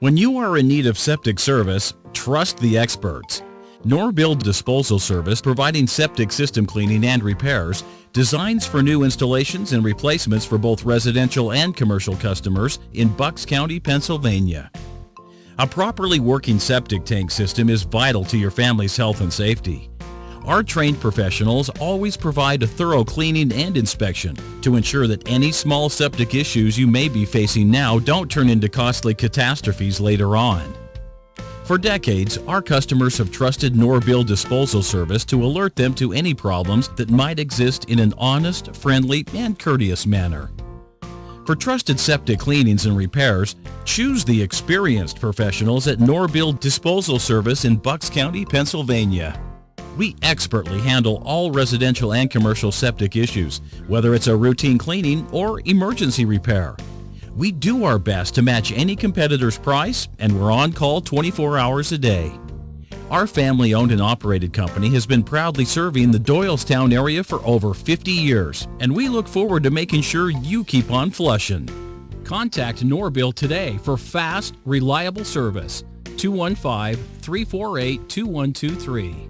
When you are in need of septic service, trust the experts. Norbill Disposal Service, providing septic system cleaning and repairs, designs for new installations and replacements for both residential and commercial customers in Bucks County, Pennsylvania. A properly working septic tank system is vital to your family's health and safety. Our trained professionals always provide a thorough cleaning and inspection to ensure that any small septic issues you may be facing now don't turn into costly catastrophes later on. For decades, our customers have trusted Norbill Disposal Service to alert them to any problems that might exist in an honest, friendly, and courteous manner. For trusted septic cleanings and repairs, choose the experienced professionals at Norbill Disposal Service in Bucks County, Pennsylvania. We expertly handle all residential and commercial septic issues, whether it's a routine cleaning or emergency repair. We do our best to match any competitor's price, and we're on call 24 hours a day. Our family-owned and operated company has been proudly serving the Doylestown area for over 50 years, and we look forward to making sure you keep on flushing. Contact Norbill today for fast, reliable service. 215-348-2123.